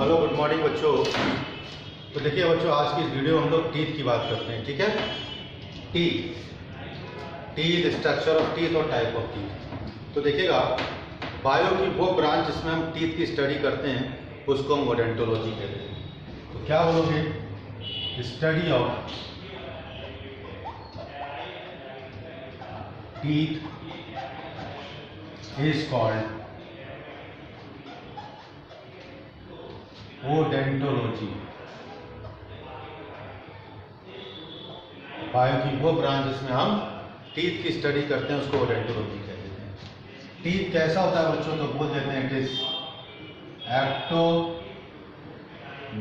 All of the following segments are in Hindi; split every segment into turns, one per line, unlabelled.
हेलो गुड मॉर्निंग बच्चों। तो देखिए बच्चों, आज की इस वीडियो में हम लोग टीथ की बात करते हैं। ठीक है, टीथ स्ट्रक्चर ऑफ टीथ और टाइप ऑफ टीथ। तो देखिएगा, बायो की वो ब्रांच जिसमें हम टीथ की स्टडी करते हैं उसको हम ओडोंटोलॉजी कहते हैं। तो क्या बोलोगे? Study of teeth is called odontology. Bio की वो ब्रांच जिसमें हम टीथ की स्टडी करते हैं उसको ओडोंटोलॉजी कहते हैं। टीथ कैसा होता है बच्चों? तो बोल देते हैं it is ecto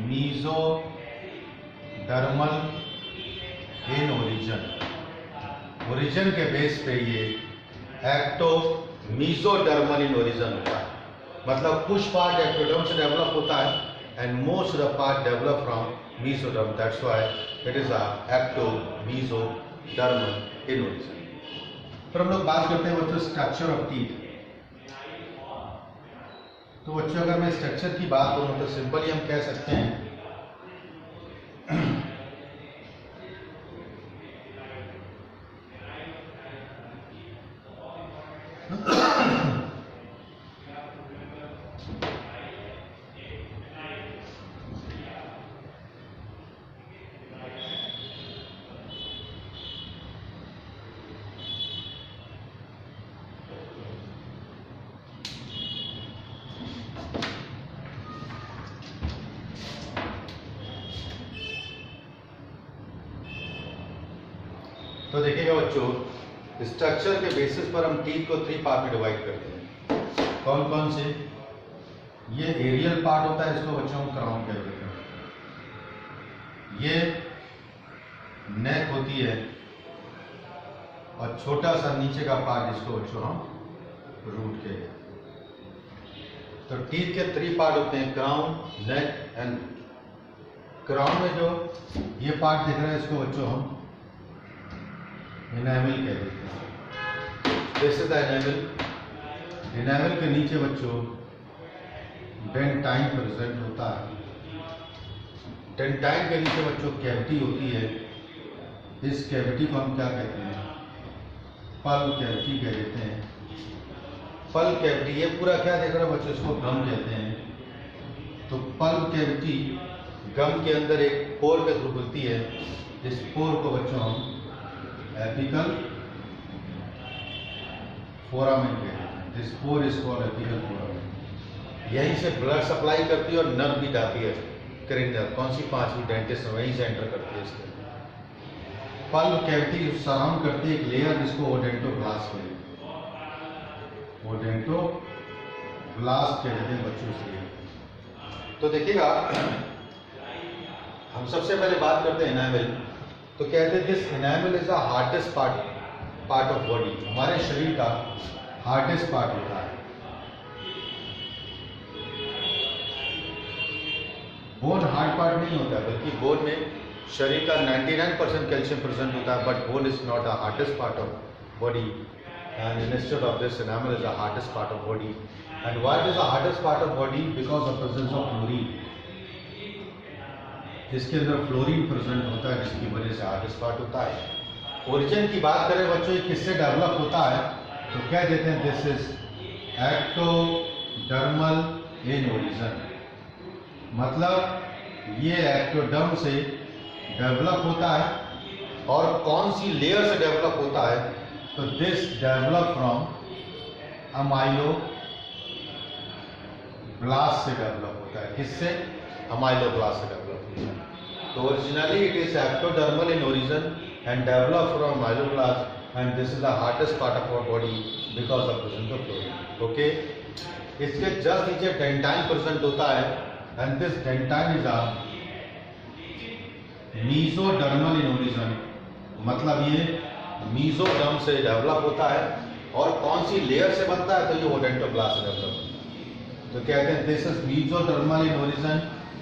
mesodermal in origin के बेस पे ये एक्टो मीजोडर्मल इन ओरिजिन होता है। मतलब कुछ पार्ट एक्टोडर्म से डेवलप होता है and most of the part develop from mesoderm. That's why it is a ectomesodermal in origin. फिर हम लोग बात करते हैं बच्चों स्ट्रक्चर ऑफ टीथ। तो बच्चों अगर मैं स्ट्रक्चर की बात करूं तो सिंपली हम कह सकते हैं तो देखिएगा बच्चों, स्ट्रक्चर के बेसिस पर हम टीथ को 3 पार्ट में डिवाइड करते हैं। कौन कौन से? ये एरियल पार्ट होता है, इसको बच्चों हम क्राउन कहते हैं। ये नेक होती है और छोटा सा नीचे का पार्ट जिसको बच्चों हम रूट कहते हैं। तो टीथ के 3 पार्ट होते हैं, क्राउन, नेक एंड। क्राउन में जो ये पार्ट दिख रहा है इसको बच्चों हम इनेमल कहते हैं। This is the enamel. Enamel के नीचे बच्चों डेंटाइन प्रेजेंट होता है। डेंटाइन के नीचे बच्चों कैविटी होती है। इस कैविटी को हम क्या कहते हैं? पल्प कैविटी कह देते हैं। पल्प कैविटी, ये पूरा क्या देख रहा है बच्चों? इसको गम कहते हैं। तो पल्प कैविटी गम के अंदर एक पोर के थ्रू खुलती है। इस पोर को बच्चों हम एपिकल फोरामेन कहते हैं। This pore is called apical foramen. यहीं से ब्लड सप्लाई करती है और नर्व भी जाती है। क्रेनियल कौन सी 5वीं डेंटिस्ट वहीं से एंटर करती है। इसके पल्प कैविटी सराउंड करती है एक लेयर जिसको ओडेंटोब्लास्ट कहते हैं। ओडेंटोब्लास्ट कहते हैं बच्चों से। तो देखिएगा, हम सबसे पहले बात करते हैं इनेमल। तो कहते हैं this enamel is the hardest part of body. हमारे शरीर का हार्डेस्ट पार्ट होता है। बोन हार्ड पार्ट नहीं होता है, बल्कि बोन में शरीर का 99% कैल्शियम प्रेजेंट होता है, but bone is not the hardest part of body and instead of this enamel is the hardest part of body. And why is the hardest part of body? Because of presence of fluorine. इसके अंदर फ्लोरीन प्रेजेंट होता है, जिसकी वजह से हार्डेस्ट पार्ट होता है। ओरिजिन की बात करें बच्चों, ये किससे डेवलप होता है? तो क्या देते हैं? This is ectodermal in origin. मतलब ये एक्टोडर्म से डेवलप होता है। और कौन सी लेयर से डेवलप होता है? तो दिस डेवलप फ्रॉम अमाइलोब्लास्ट से डेवलप होता है। किससे? अमाइलोब्लास्ट से डेवलप होता है। तो originally it is ectodermal in origin and develop from myeloblast, and this is the hardest part of our body because of presence of fluorine. Okay, इसके जस्ट नीचे डेंटाइन प्रेजेंट होता है and this dentine is a mesodermal in origin। मतलब ये मीजोडर्म से डेवलप होता है। और कौन सी लेयर से बनता है? तो ये ओडेंटोब्लास्ट से डेवलप होता है। तो कहते हैं this is mesodermal in origin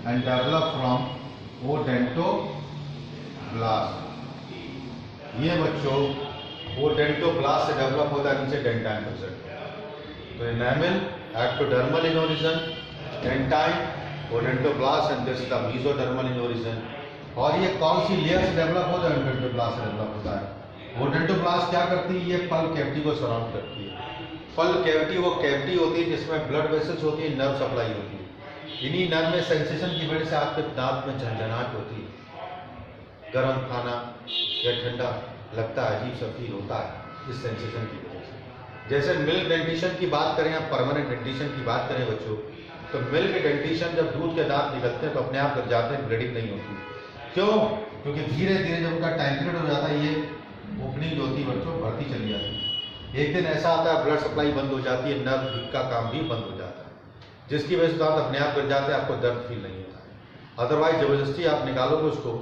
and develop from odontoblast. ये बच्चों ओडेंटोब्लास्ट से डेवलप होता है, नीचे डेंटाइन प्रेजेंट। तो enamel ectodermal in origin, dentine odontoblast and this the mesodermal in origin. और ये कौन सी लेयर से डेवलप होता है? ओडेंटोब्लास्ट से डेवलप होता है। ओडेंटोब्लास्ट क्या करती है? ये पल्प कैविटी को सराउंड करती है। पल्प कैविटी वो कैविटी होती है जिसमें ब्लड वेसल्स होती है, नर्व सप्लाई होती है। इन्हीं नर्व में सेंसेशन की वजह से आपके दांत में झंझनाहट होती है, गर्म खाना या ठंडा लगता है, अजीब सा फील होता है इस सेंसेशन की वजह से। जैसे मिल्क डेंटिशन की बात करें या परमानेंट डेंटिशन की बात करें बच्चों, तो मिल्क डेंटिशन जब दूध के दांत निकलते हैं तो अपने आप गिर जाते हैं, ब्लीडिंग नहीं होती। क्यों? क्योंकि धीरे धीरे जब उनका टाइम पीरियड हो जाता है, ये ओपनिंग जो होती है बच्चों बढ़ती चली जाती है। एक दिन ऐसा आता है ब्लड सप्लाई बंद हो जाती है, नर्व का काम भी बंद हो जाता है, जिसकी वजह से दांत अपने आप गिर जाते हैं, आपको दर्द फील नहीं होता है। अदरवाइज जबरदस्ती आप निकालोगे उसको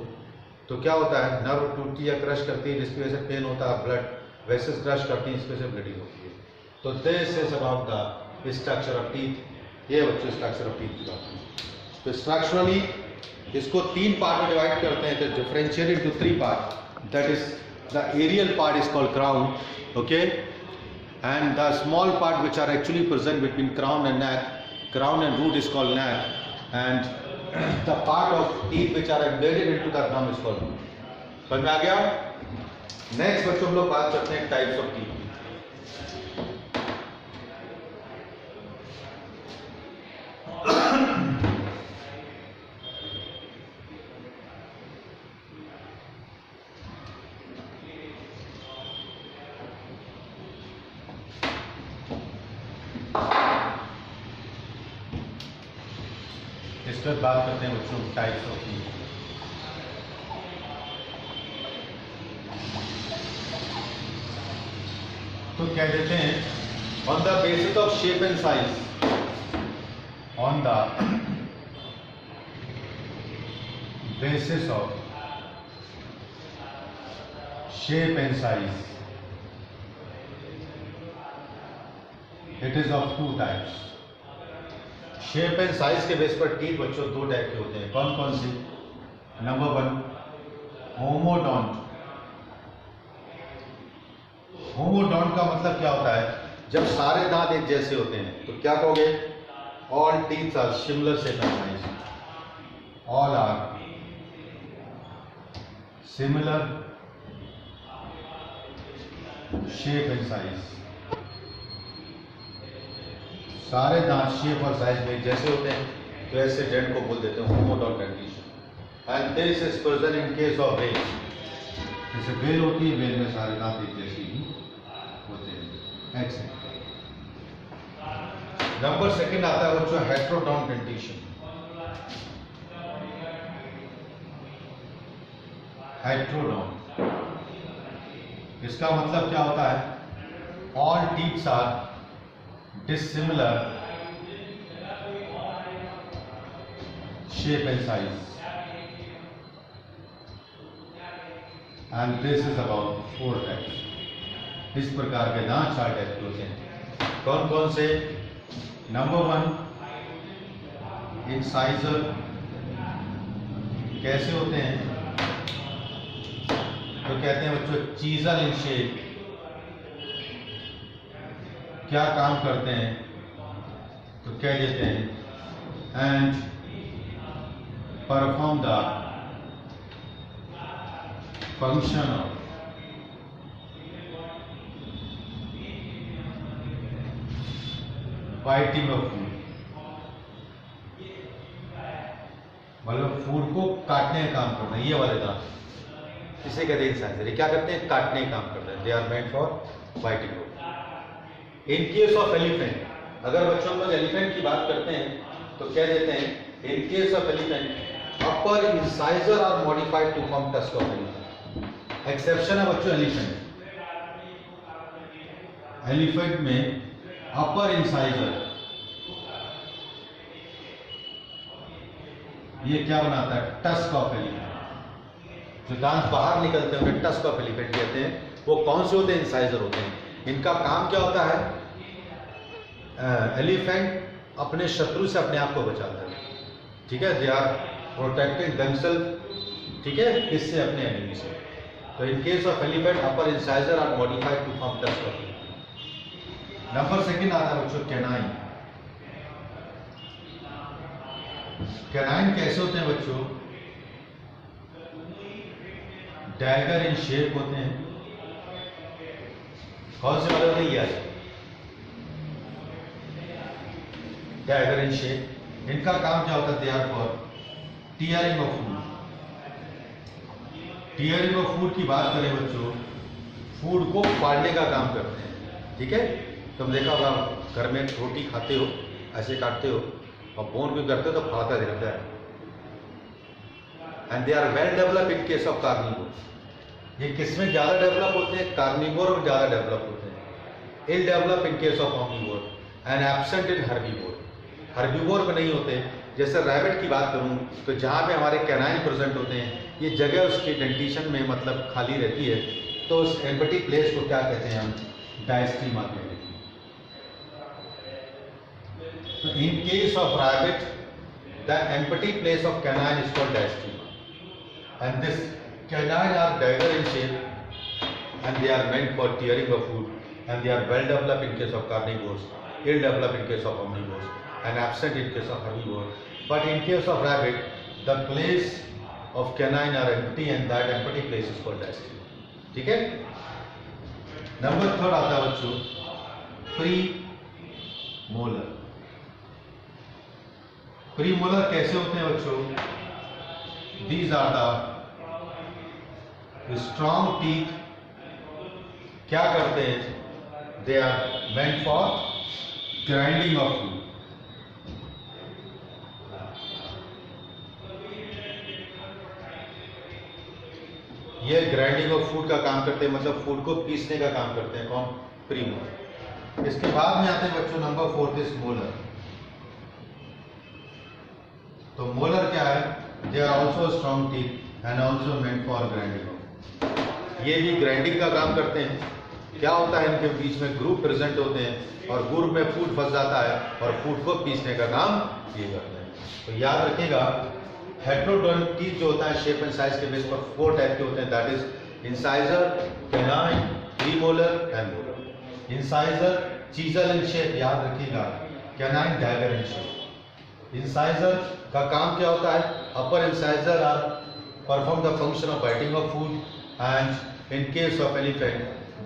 तो क्या होता है, नर्व टूटती है, क्रश करती है, जिसकी वजह से पेन होता है, ब्लड वेसल्स क्रश करती है, इसकी वजह से ब्लीडिंग होती है। तो this is about the structure of teeth. ये बच्चों स्ट्रक्चर ऑफ टीथ की बात है। तो स्ट्रक्चरली इसको 3 पार्ट में डिवाइड करते हैं, तो differentiate into 3 part. That is the aerial part is called crown, okay, and the small part which are actually present between crown and neck, crown and root is called neck, and the part of teeth which are embedded into the gum is called root। समझ में आ गया? नेक्स्ट बच्चों हम लोग बात करते हैं टाइप्स ऑफ टीथ। इस पर बात करते हैं बच्चों टाइप्स ऑफ टीथ। तो कह देते हैं on the basis of shape and size, on the basis of shape and size, it is of 2 types. Shape and size के बेस पर टीथ बच्चों 2 टाइप के होते हैं। कौन कौन से? Number 1 homodont. होमोडोंट का मतलब क्या होता है? जब सारे दांत एक जैसे होते हैं तो क्या कहोगे? All teeth are similar shape and size, all are similar shape and size. सारे दांत शेप और साइज में जैसे होते हैं, तो ऐसे डेंट को बोल देते हैं homodont condition. And this is present in case of well. जैसे वेल होती है, वेल में सारे दांत एक जैसे ही होते हैं, ऐसे। नंबर 2 आता है बच्चों हेट्रोडोंट कंडीशन। हेट्रोडोंट, इसका मतलब क्या होता है? All teeths are dissimilar shape and size, and this is about 4 types। इस प्रकार के दांत 4 टाइप के होते हैं। कौन कौन से? Number 1 incisor. कैसे होते हैं? तो कहते हैं बच्चों चीजल इन शेप। क्या काम करते हैं? तो कह देते हैं and perform the function of biting of food. मतलब फूड को काटने का काम करते हैं ये वाले दांत, इसे कहते हैं इंसाइजर। क्या करते हैं? काटने का काम करते हैं। They are meant for biting off. In case of elephant, अगर बच्चों लोग एलिफेंट की बात करते हैं तो कह देते हैं in case of elephant upper incisor are modified to form tusk of elephant. Exception है बच्चों एलिफेंट। एलिफेंट में अपर इंसाइजर ये क्या बनाता है? Tusk of elephant. जो दांत बाहर निकलते हैं उन्हें टस्क ऑफ एलिफेंट कहते हैं। वो कौन से होते हैं? इंसाइजर होते हैं। इनका काम क्या होता है? एलिफेंट अपने शत्रु से अपने आप को बचाता है, ठीक है। दे आर प्रोटेक्टिंग देमसेल्फ, ठीक है, किससे? अपने एनिमी से। तो in case of elephant upper incisor are modified to form tusk of elephant. Number 2 आता है बच्चों कैनाइन। कैनाइन कैसे होते हैं बच्चों? डैगर इन शेप होते हैं। कौन से वाले होते हैं? ये डैगर इन शेप। इनका काम क्या होता है? They are for tearing of food. Tearing of food की बात करें बच्चों, फूड को फाड़ने का काम करते हैं। ठीक है, तुम देखा होगा घर में रोटी खाते हो, ऐसे काटते हो और बोन भी करते हो तो फाड़ता रहता है। And they are well develop in case of carnivore. ये किसमें ज्यादा डेवलप होते हैं? कार्निवोर में ज्यादा डेवलप होते हैं। Ill develop in case of omnivore and absent in herbivore. Herbivore में नहीं होते। जैसे रैबिट की बात करूं तो जहां पे हमारे कैनाइन प्रेजेंट होते हैं, ये जगह उसकी डेंटिशन में मतलब खाली रहती है, तो उस एम्प्टी प्लेस को क्या कहते हैं? हम डायस्टीमा कहते हैं। तो in case of rabbit the empty place of canine is called diastema and this canine are dagger in shape and they are meant for tearing of food and they are well developed in case of carnivores, ill developed in case of omnivores and absent in case of herbivore. But in case of rabbit, the place of canine are empty and that empty place is called diastema. ठीक है? नंबर 3 आता है बच्चों प्रीमोलर। प्रीमोलर कैसे होते हैं बच्चों? These are the strong teeth। क्या करते हैं? They are meant for grinding of food। ये ग्राइंडिंग ऑफ फूड का काम करते हैं, मतलब फूड को पीसने का काम करते हैं। कौन? प्रीमोलर। इसके बाद में आते हैं बच्चों नंबर 4 इज मोलर। तो मोलर क्या है? They are also strong teeth and also meant for grinding off. ये भी ग्राइंडिंग का काम करते हैं। क्या होता है? इनके बीच में ग्रूव प्रेजेंट होते हैं और ग्रूव में फूड फंस जाता है और फूड को पीसने का काम ये करते हैं। तो याद रखिएगा हेट्रोडोन टीथ जो होता है शेप एंड साइज के बेस पर 4 टाइप के होते हैं, that is incisor, canine, premolar and molar. Incisor chisel in shape, याद रखिएगा। Canine dagger in shape. Incisor का काम क्या होता है? Upper incisor are perform the function of biting of food and in case of elephant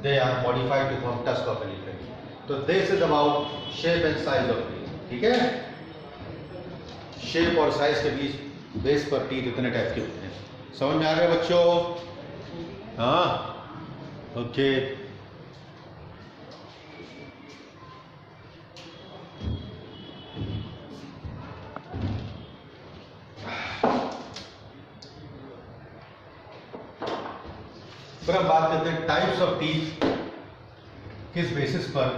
they are modified to form tusk of elephant. तो this is about shape and size of teeth। ठीक है, शेप और साइज के बीच बेस पर टीथ इतने टाइप के होते हैं। समझ में आ गया बच्चों? हाँ, ओके। फिर हम बात करते हैं टाइप्स ऑफ टीथ। किस बेसिस पर?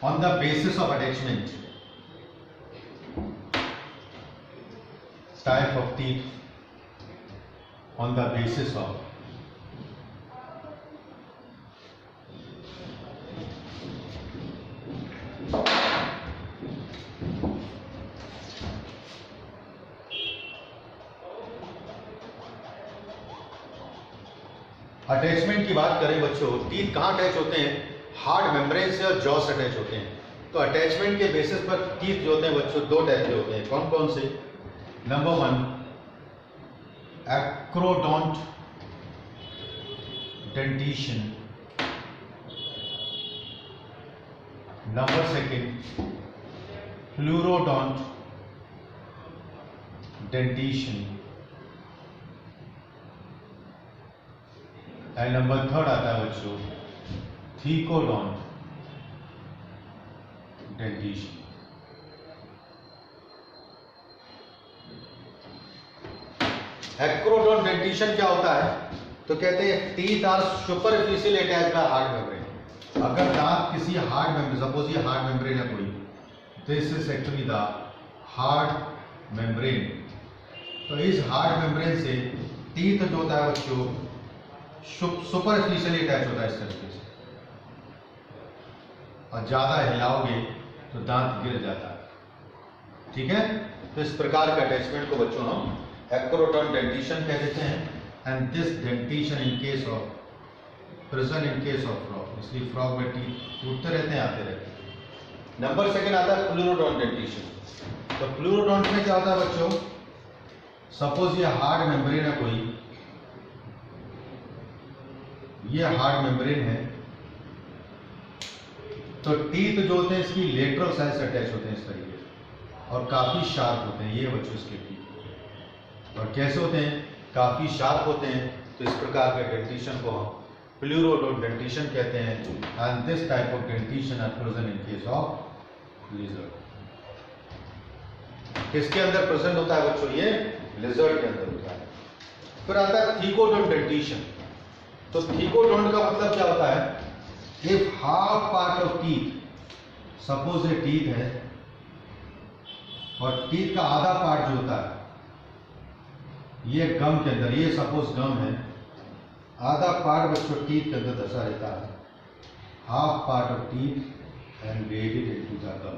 On the basis of attachment. Type of teeth on the basis of attachment की बात करें बच्चों, टीथ कहाँ अटैच होते हैं? हार्ड मेम्ब्रेन से और जॉ से अटैच होते हैं। तो अटैचमेंट के बेसिस पर टीथ जो होते हैं बच्चों 2 टाइप के होते हैं। कौन कौन से? Number 1 acrodont dentition, number 2 pleurodont dentition and number 3 आता है बच्चों थीकोडोंट डेंटिशन। एक्रोडोंट डेंटिशन क्या होता है? तो कहते हैं teeth are superficial attached by hard membrane. अगर दांत किसी हार्ड मेम्ब्रेन, सपोज ये हार्ड मेम्ब्रेन है कोई, this is actually the hard membrane. तो इस हार्ड मेम्ब्रेन से टीथ जो होता है बच्चों सुपरफिशियली अटैच होता है इस तरीके से, और ज्यादा हिलाओगे तो दांत गिर जाता है। ठीक है, तो इस प्रकार के अटैचमेंट को बच्चों हम एक्रोडोंट डेंटिशन कह देते हैं। And this dentition in case of present in case of frog, इसलिए फ्रॉग में टीथ टूटते रहते हैं, आते रहते हैं। नंबर 2 आता है फ्लूरोडोंट डेंटिशन। तो फ्लूरोडोंट में क्या होता है बच्चों? सपोज ये हार्ड मेम्ब्रेन है कोई, ये हार्ड मेम्ब्रेन है, तो टीथ जो होते हैं इसकी लेटरल साइड से अटैच होते हैं इस तरीके से और काफी शार्प होते हैं। ये बच्चों इसके टीथ और कैसे होते हैं, काफी शार्प होते हैं। तो इस प्रकार के डेंटिशन को हम प्लूरोडोंट डेंटिशन कहते हैं। And this type of dentition are present in case of lizard. किसके अंदर प्रेजेंट होता है बच्चों, ये लिजर्ड के अंदर होता है। फिर आता है थिकोडोंट डेंटिशन। तो थिकोडोंट का मतलब क्या होता है, if half part of teeth, suppose ये टीथ है और टीथ का आधा पार्ट जो होता है ये गम के अंदर, ये सपोज गम है, आधा पार्ट बच्चों टीथ के अंदर धसा रहता है, half part of teeth embedded into the gum.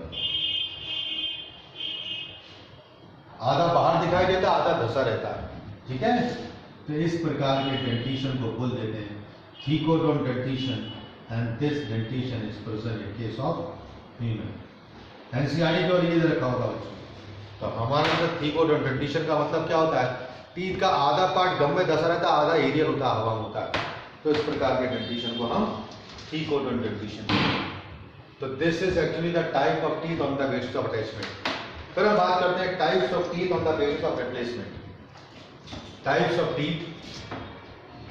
आधा बाहर दिखाई देता है, आधा धसा रहता है, ठीक है। तो इस प्रकार के डेंटिशन को बोल देते हैं thecodont dentition and this dentition is present in case of human. NCERT के लिए रखा होगा बच्चों। तो हमारे अंदर थिकोडोंट डेंटिशन का मतलब क्या होता है, टीथ का आधा पार्ट गम में धसा रहता है, आधा एरियल होता है, हवा में होता है। तो इस प्रकार के डेंटिशन को हम थिकोडोंट डेंटिशन। तो this is actually the type of teeth on the basis of attachment. फिर हम बात करते हैं types of teeth on the basis of replacement. Types of teeth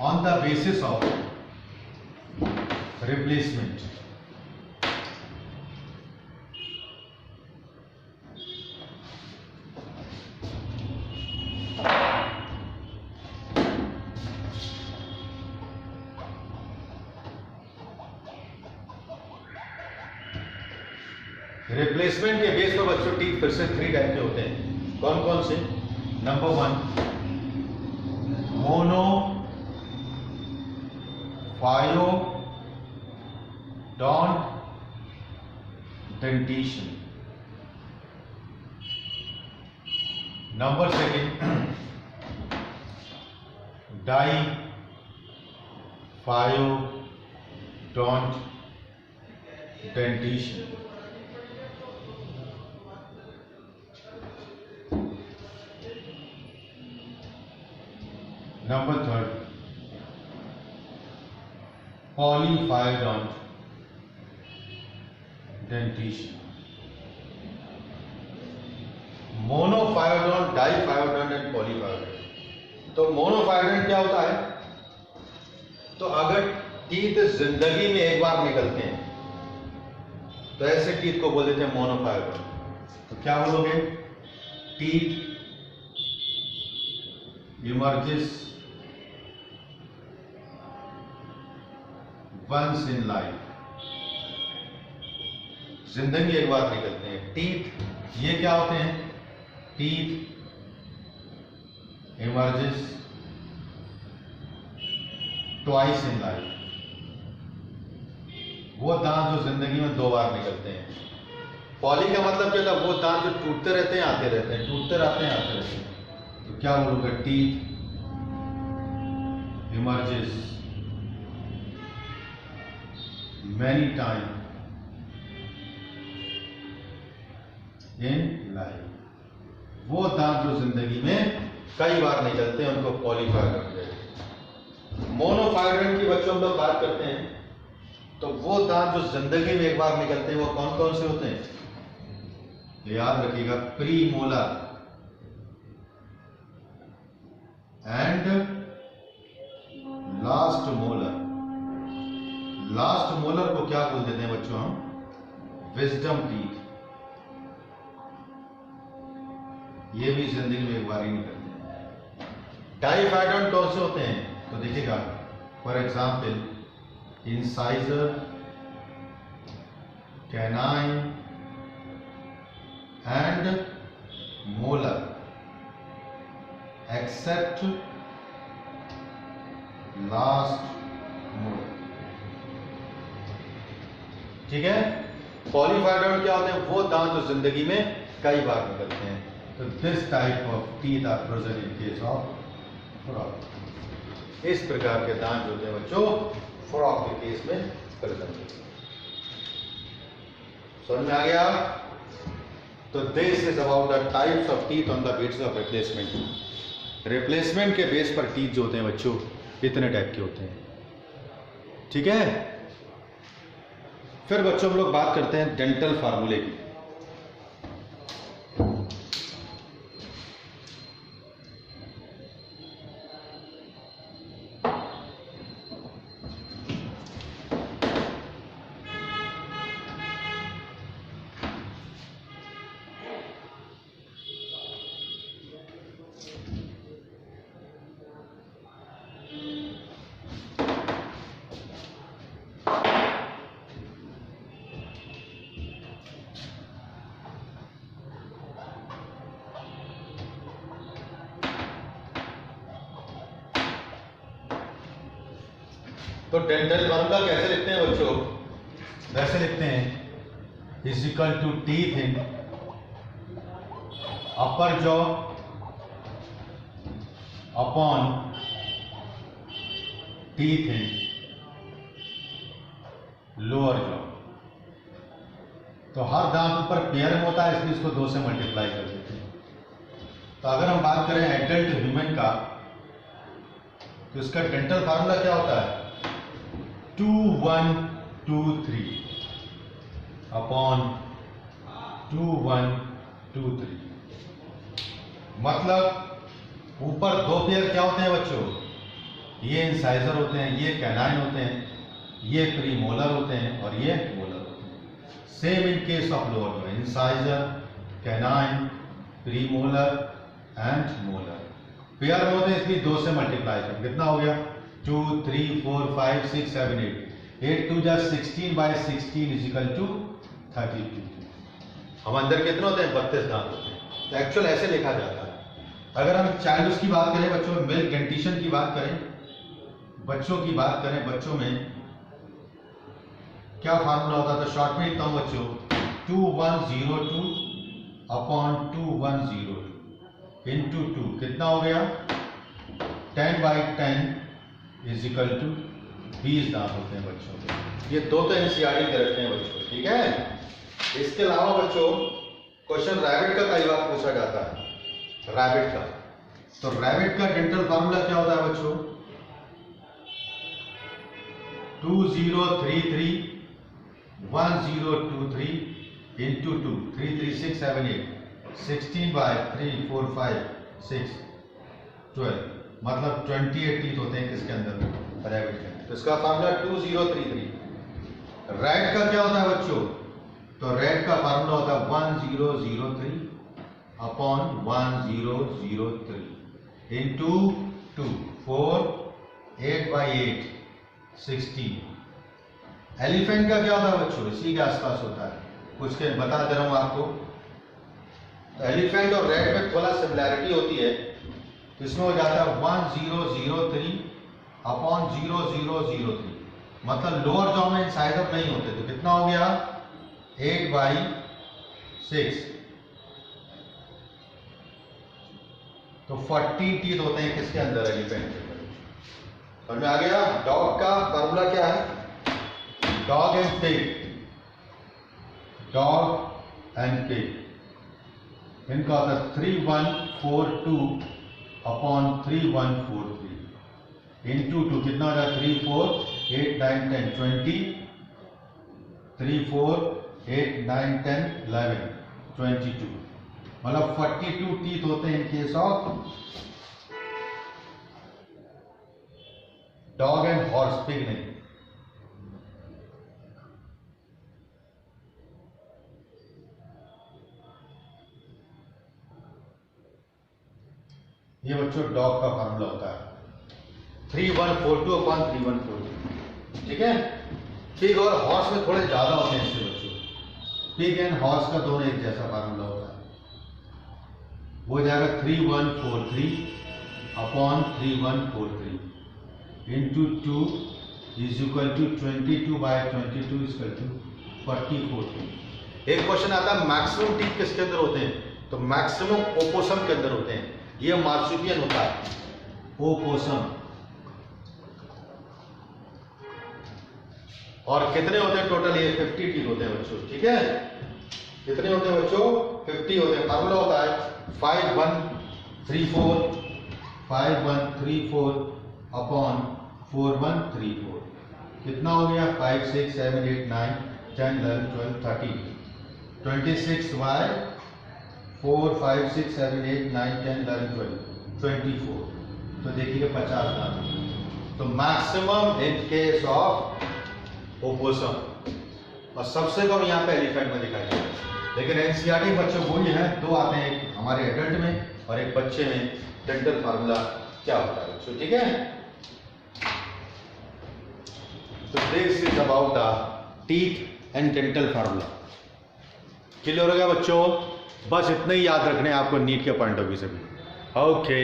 on the basis of replacement. Replacement के बेस पर बच्चों टीथ फिर से 3 टाइप के होते हैं। कौन कौन से, number 1 monophyodont dentition. Number 2 diphyodont dentition. Number 3 polyphyodont dentition. Monophyodont, diphyodont and polyphyodont. तो मोनोफायोडोंट क्या होता है, तो अगर टीथ जिंदगी में एक बार निकलते हैं तो ऐसे टीथ को बोल देते हैं मोनोफायोडोंट। तो क्या बोलोगे, teeth emerges once in life, जिंदगी एक बार निकलते हैं। टीथ ये क्या होते हैं, teeth emerges twice in life, वो दांत जो जिंदगी में 2 बार निकलते हैं। पॉली का मतलब क्या था, वो दांत जो टूटते रहते हैं आते रहते हैं, टूटते रहते हैं आते रहते हैं। तो क्या बोलोगे, teeth emerges many times in life, वो दांत जो जिंदगी में कई बार निकलते हैं उनको पॉलीफायोडोंट कहते हैं। मोनोफायोडोंट की बच्चों हम लोग बात करते हैं, तो वो दांत जो जिंदगी में एक बार निकलते हैं वो कौन कौन से होते हैं, याद रखिएगा, pre molar and last molar. Last molar को क्या बोल देते हैं बच्चों हम, विजडम टीथ। ये भी जिंदगी में एक बार ही निकलते हैं। डाईफायोडोंट कौन से होते हैं, तो देखिएगा, for example incisor, canine and molar except last molar. ठीक है। पॉलीफायोडोंट क्या होते हैं, वो दांत जो जिंदगी में कई बार निकलते हैं। तो this type of teeth are present in case of frog. इस प्रकार के दांत जो होते हैं बच्चों फ्रॉग के केस में प्रेजेंट होते हैं। समझ में आ गया। तो this is about the types of teeth on the basis of replacement. Replacement के बेस पर टीथ जो होते हैं बच्चों इतने टाइप के होते हैं, ठीक है। फिर बच्चों हम लोग बात करते हैं डेंटल फार्मूले की। तो डेंटल फार्मूला कैसे लिखते हैं बच्चों? वैसे लिखते हैं is equal to teeth in upper jaw upon teeth in lower jaw. तो हर दांत ऊपर पेयर में होता है, इसलिए इसको 2 से मल्टीप्लाई कर देते हैं। तो अगर हम बात करें एडल्ट ह्यूमन का, तो इसका डेंटल फार्मूला क्या होता है? 2 1 2 3 अपॉन 2 1 2 3। मतलब ऊपर 2 पेयर क्या होते हैं बच्चों? ये इंसाइजर होते हैं, ये कैनाइन होते हैं, ये प्रीमोलर होते हैं और ये मोलर होते हैं। Same in case of lower jaw, incisor, canine, premolar and molar pair में होते हैं, इसलिए 2 से मल्टीप्लाई करें। कितना हो गया? 2 3 4 5 6 7 8 8 2 जा 16 बाय 16 इज इक्वल टू 32। हम अंदर कितने होते हैं? 32 दांत होते हैं। तो एक्चुअल ऐसे लिखा जाता है। अगर हम चाइल्ड की बात करें बच्चों, मिल्क डेंटिशन की बात करें, बच्चों की बात करें, बच्चों में क्या फार्मूला होता है? तो शॉर्ट में लिखता हूं बच्चों 2102 अपॉन 2102 इंटू 2 कितना हो गया? 10 बाई 10 इज इक्वल टू 20 दांत होते हैं बच्चों के। ये 2 तो एनसीईआरटी के रखते हैं बच्चों, ठीक है। इसके अलावा बच्चों क्वेश्चन रैबिट का कई बार पूछा जाता है, रैबिट का। तो रैबिट का डेंटल फार्मूला क्या होता है बच्चों? 2033 1023 इंटू 2 3 3 6 7 8 16 बाय 3 4 5 6 12। मतलब 28 टीथ होते हैं किसके अंदर? रैबिट के अंदर। तो इसका फार्मूला 2033। रैट का क्या होता है बच्चों? तो रैट का फार्मूला होता है 1003 अपॉन 1003 इंटू 2 4 8 बाई 8 16। एलिफेंट का क्या होता है बच्चों? इसी के आसपास होता है, कुछ के बता दे रहा हूं आपको। तो एलिफेंट और रैट में थोड़ा सिमिलैरिटी होती है, तो इसमें हो जाता है 1003 अपॉन 0003। मतलब लोअर जॉ में इंसाइजर नहीं होते, तो कितना हो गया? 8 बाई 6। तो 40 टीथ होते हैं किसके अंदर? एलिफेंट के अंदर। समझ में आ गया? डॉग का फार्मूला क्या है? Dog and pig, dog and pig इनका होता है 3142 अपॉन 3143 इंटू 2 कितना हो जाए? 3 4 8 9 10 20 3 4 8 9 10 11 22। मतलब 42 टीथ होते हैं in case of dog and horse, pig नहीं। ये बच्चों डॉग का फार्मूला होता है 3142 अपॉन 3142, ठीक है। पिग और हॉर्स में थोड़े ज्यादा होते हैं इससे बच्चों। पिग एंड हॉर्स का दोनों एक जैसा फार्मूला होता है, वो जाएगा 3143 upon 3143 into 2 is equal to 22 by 22 is equal to 44। एक क्वेश्चन आता है मैक्सिमम टीथ किसके अंदर होते हैं? तो मैक्सिमम ओपोसम के अंदर होते हैं। ये मार्सुपियन होता है, ओपोसम। और कितने होते हैं टोटल? ये 50 टीथ होते हैं बच्चों, ठीक है। कितने होते हैं बच्चों? 50 होते हैं। फार्मूला होता है 5134 5134 अपॉन 4134 कितना हो गया 5 6 7 8 9 10 11 12 13 26y 4 5 6 7 8 9 10 11 12 24 तो देखिए 50 दांत। तो maximum in case of opossum और सबसे कम यहाँ पे एलिफेंट में दिखाई देगा। लेकिन एनसीईआरटी बच्चों को ये है दो आते हैं, एक हमारे एडल्ट में और एक बच्चे में डेंटल फार्मूला क्या होता है बच्चों, ठीक है। तो this is about the teeth and dental formula. Clear हो गया बच्चों? बस इतना ही याद रखने आपको नीट के पॉइंट ऑफ व्यू से भी। ओके।